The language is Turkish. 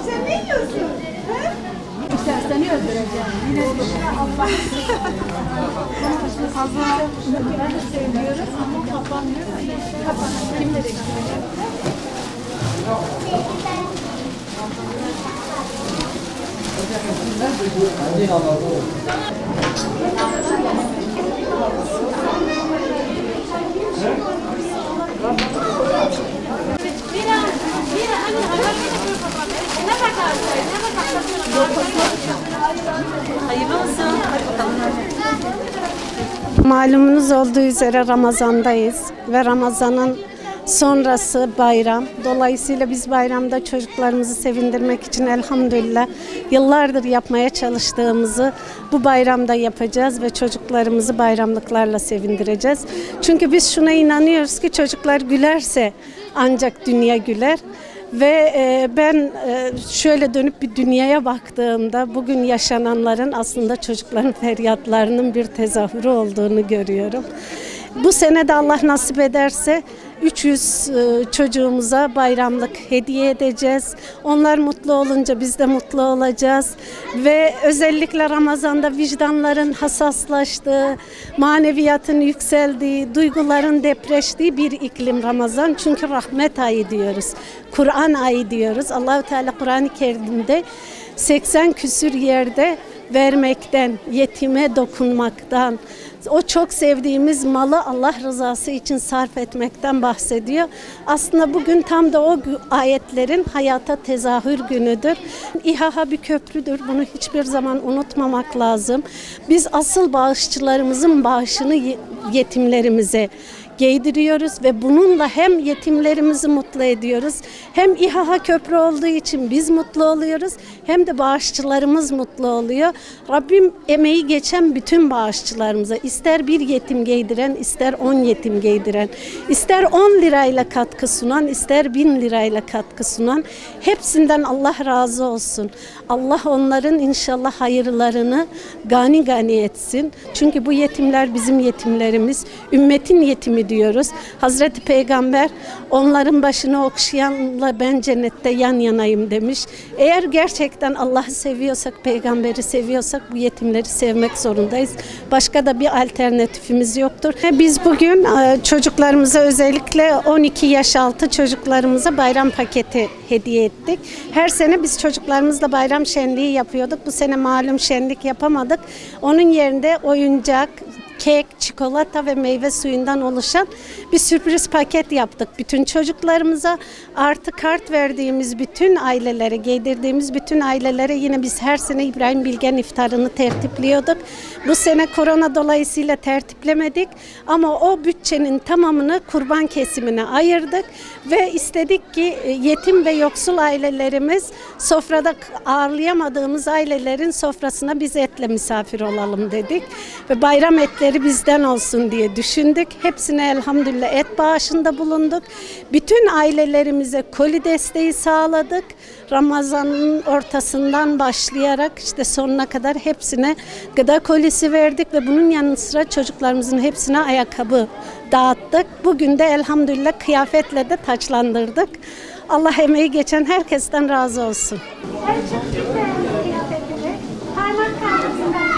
Sen ne yiyorsun? Sesleniyoruz biraz yani. Yine Allah. Allah. Ben de söylüyorum ama kapanmıyor. Kim dedi? Malumunuz olduğu üzere Ramazan'dayız ve Ramazan'ın sonrası bayram. Dolayısıyla biz bayramda çocuklarımızı sevindirmek için elhamdülillah yıllardır yapmaya çalıştığımızı bu bayramda yapacağız ve çocuklarımızı bayramlıklarla sevindireceğiz. Çünkü biz şuna inanıyoruz ki çocuklar gülerse ancak dünya güler. Ve ben şöyle dönüp bir dünyaya baktığımda bugün yaşananların aslında çocukların feryatlarının bir tezahürü olduğunu görüyorum. Bu sene de Allah nasip ederse 300 çocuğumuza bayramlık hediye edeceğiz. Onlar mutlu olunca biz de mutlu olacağız. Ve özellikle Ramazan'da vicdanların hassaslaştığı, maneviyatın yükseldiği, duyguların depreştiği bir iklim Ramazan. Çünkü rahmet ayı diyoruz. Kur'an ayı diyoruz. Allah-u Teala Kur'an-ı Kerim'de 80 küsür yerde vermekten, yetime dokunmaktan, o çok sevdiğimiz malı Allah rızası için sarf etmekten bahsediyor. Aslında bugün tam da o ayetlerin hayata tezahür günüdür. İHA bir köprüdür. Bunu hiçbir zaman unutmamak lazım. Biz asıl bağışçılarımızın bağışını yetimlerimize giydiriyoruz ve bununla hem yetimlerimizi mutlu ediyoruz, hem İHA köprü olduğu için biz mutlu oluyoruz, hem de bağışçılarımız mutlu oluyor. Rabbim emeği geçen bütün bağışçılarımıza, ister bir yetim giydiren, ister 10 yetim giydiren, ister 10 lirayla katkı sunan, ister 1000 lirayla katkı sunan, hepsinden Allah razı olsun. Allah onların inşallah hayırlarını gani gani etsin. Çünkü bu yetimler bizim yetimlerimiz, ümmetin yetimi diyoruz. Hazreti Peygamber onların başını okşayanla ben cennette yan yanayım demiş. Eğer gerçekten Allah'ı seviyorsak, peygamberi seviyorsak bu yetimleri sevmek zorundayız. Başka da bir alternatifimiz yoktur. Biz bugün çocuklarımıza, özellikle 12 yaş altı çocuklarımıza bayram paketi hediye ettik. Her sene biz çocuklarımızla bayram şenliği yapıyorduk. Bu sene malum şenlik yapamadık. Onun yerinde oyuncak, kek, çikolata ve meyve suyundan oluşan bir sürpriz paket yaptık bütün çocuklarımıza. Artı kart verdiğimiz bütün ailelere, giydirdiğimiz bütün ailelere yine biz her sene İbrahim Bilgen iftarını tertipliyorduk. Bu sene korona dolayısıyla tertiplemedik ama o bütçenin tamamını kurban kesimine ayırdık ve istedik ki yetim ve yoksul ailelerimiz, sofrada ağırlayamadığımız ailelerin sofrasına biz etle misafir olalım dedik ve bayram etleri bizden olsun diye düşündük. Hepsine elhamdülillah et bağışında bulunduk. Bütün ailelerimize koli desteği sağladık. Ramazan'ın ortasından başlayarak işte sonuna kadar hepsine gıda kolisi verdik ve bunun yanı sıra çocuklarımızın hepsine ayakkabı dağıttık. Bugün de elhamdülillah kıyafetle de taçlandırdık. Allah emeği geçen herkesten razı olsun. Parmak kalmasından